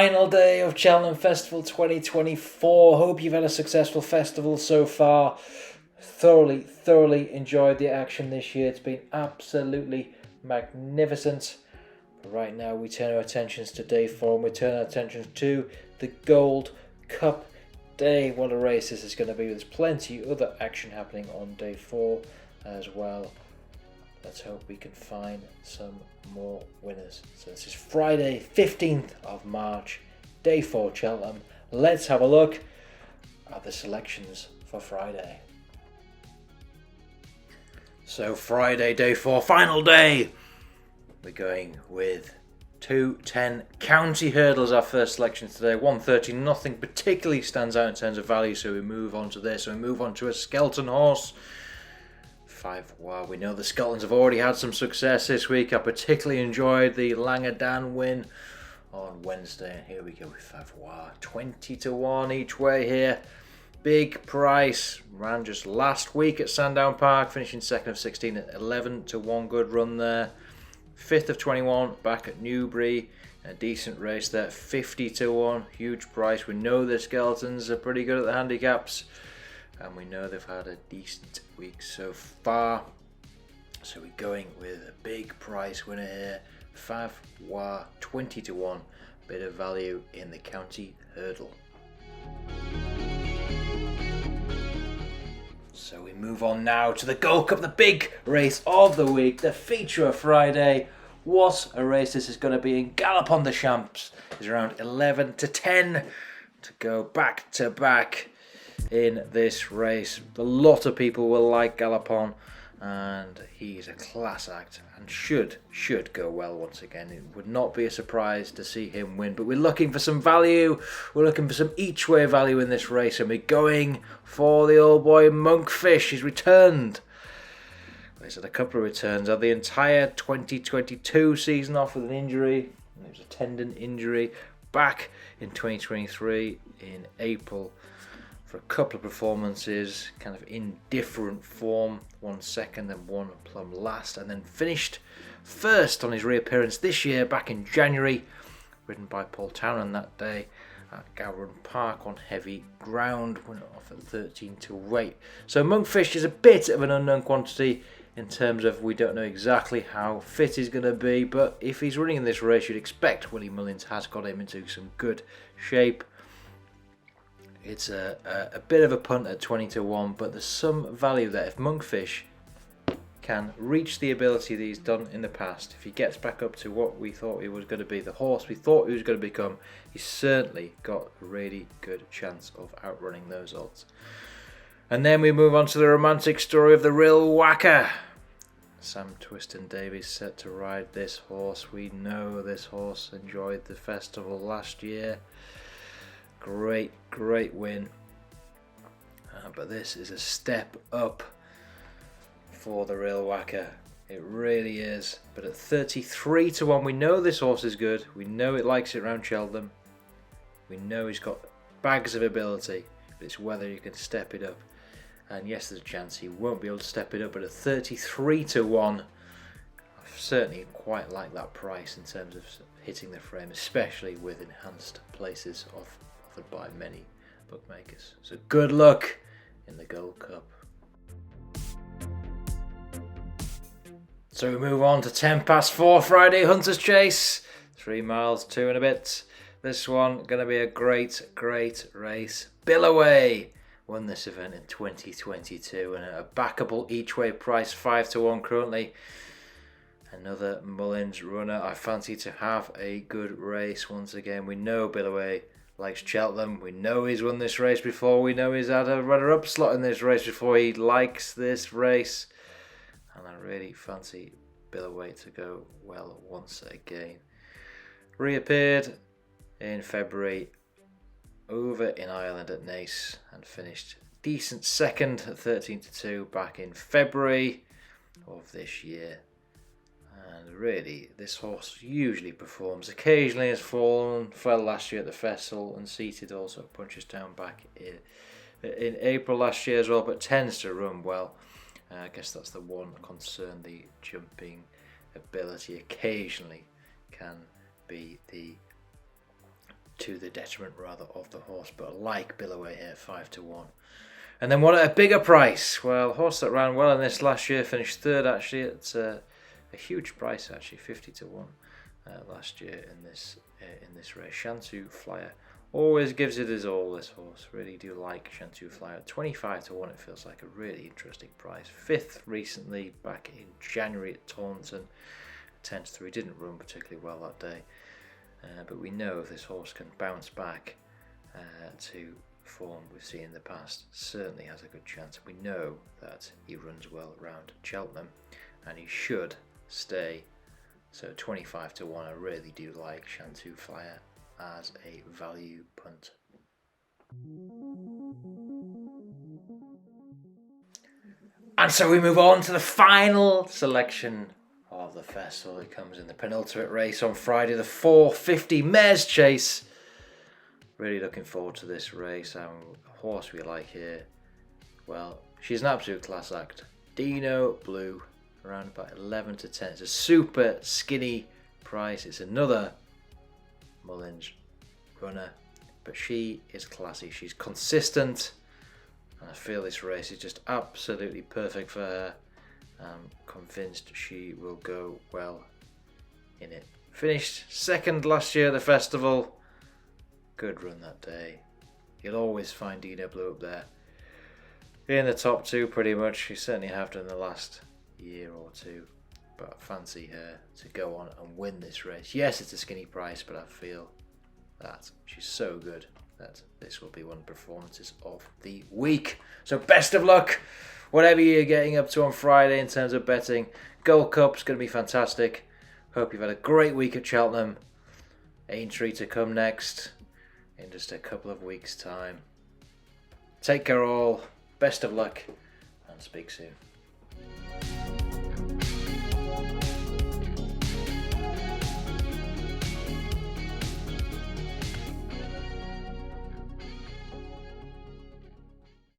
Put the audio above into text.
final day of Cheltenham Festival 2024. Hope you've had a successful festival so far. Thoroughly enjoyed the action this year. It's been absolutely magnificent. But right now we turn our attentions to day 4 and we turn our attentions to the Gallop Cup day. What a race this is going to be. There's plenty other action happening on day 4 as well. Let's hope we can find some more winners. So this is Friday, 15th of March, day 4 Cheltenham. Let's have a look at the selections for Friday. So Friday, day 4, final day. We're going with 2:10 county hurdles, our first selection today. 1:30, nothing particularly stands out in terms of value, so we move on to this. We move on to a Skelton horse. 5 Wow, we know the Skeltons have already had some success this week. I particularly enjoyed the Langadan win on Wednesday. And here we go with 5 Wow. 20-1 each way here. Big price. Ran just last week at Sandown Park, finishing 2nd of 16 at 11-1. Good run there. 5th of 21 back at Newbury. A decent race there. 50-1. Huge price. We know the Skeltons are pretty good at the handicaps. And we know they've had a decent week so far. So we're going with a big price winner here. 5 Wow, 20-1. Bit of value in the county hurdle. So we move on now to the Gallop Cup, the big race of the week, the feature of Friday. What a race this is going to be in Gallop on the Champs. It's around 11-10 to go back to back in this race. A lot of people will like Gallopon, and he's a class act and should go well once again. It would not be a surprise to see him win, but we're looking for some value. We're looking for some each way value in this race, and we're going for the old boy Monkfish. He's returned. He's had a couple of returns. Had the entire 2022 season off with an injury. It was a tendon injury. Back in 2023 in April for a couple of performances, kind of in different form. 1 second and 1 plumb last, and then finished first on his reappearance this year back in January, ridden by Paul Townend that day at Gowran Park on heavy ground. Went off at 13-8. So Monkfish is a bit of an unknown quantity in terms of we don't know exactly how fit he's going to be, but if he's running in this race, you'd expect Willie Mullins has got him into some good shape. It's a bit of a punt at 20-1, but there's some value there. If Monkfish can reach the ability that he's done in the past, if he gets back up to what we thought he was going to be, the horse we thought he was going to become, he's certainly got a really good chance of outrunning those odds. And then we move on to the romantic story of the Real Whacker. Sam Twiston Davies set to ride this horse. We know this horse enjoyed the festival last year. Great win. But this is a step up for the Real Whacker. It really is. But at 33-1, we know this horse is good. We know it likes it around Cheltenham. We know he's got bags of ability. But it's whether you can step it up. And yes, there's a chance he won't be able to step it up. But at 33-1, I certainly quite like that price in terms of hitting the frame, especially with enhanced places offered by many bookmakers. So good luck in the Gallop Cup. So we move on to 4 Friday Hunters Chase. 3 miles, 2 and a bit. This one going to be a great race. Billaway won this event in 2022 and at a backable each way price 5-1 currently. Another Mullins runner. I fancy to have a good race once again. We know Billaway likes Cheltenham. We know he's won this race before. We know he's had a runner-up slot in this race before. He likes this race. And I really fancy Billaway to go well once again. Reappeared in February over in Ireland at Naas and finished decent second at 13-2 back in February of this year. And really, this horse usually performs. Occasionally has fallen, fell last year at the festival and seated also at Punchestown back in April last year as well, but tends to run well. I guess that's the one concern, the jumping ability occasionally can be the to the detriment rather of the horse, but I like Billaway here 5-1. And then what at a bigger price? Well, a horse that ran well in this last year, finished third actually. It's a huge price actually, 50-1 last year in this race. Shantou Flyer always gives it his all. This horse, really do like Shantou Flyer. 25-1, it feels like a really interesting price. Fifth recently, back in January at Taunton. 10-3, didn't run particularly well that day, but we know if this horse can bounce back to form we've seen in the past, certainly has a good chance. We know that he runs well around Cheltenham, and he should stay. So 25-1, I really do like Shantou Flyer as a value punt. And so we move on to the final selection of the festival. It comes in the penultimate race on Friday, the 450 Mares Chase. Really looking forward to this race. A horse we like here, well, she's an absolute class act. Dino Blue, around about 11-10. It's a super skinny price. It's another Mullins runner, but she is classy. She's consistent, and I feel this race is just absolutely perfect for her. I'm convinced she will go well in it. Finished second last year at the festival. Good run that day. You'll always find Dino Blue up there in the top two pretty much. You certainly have done the last year or two, but I fancy her to go on and win this race. Yes, it's a skinny price, but I feel that she's so good that this will be one of the performances of the week. So best of luck, whatever you're getting up to on Friday in terms of betting. Gallop Cup's going to be fantastic. Hope you've had a great week at Cheltenham. Aintree to come next in just a couple of weeks' time. Take care all, best of luck, and speak soon.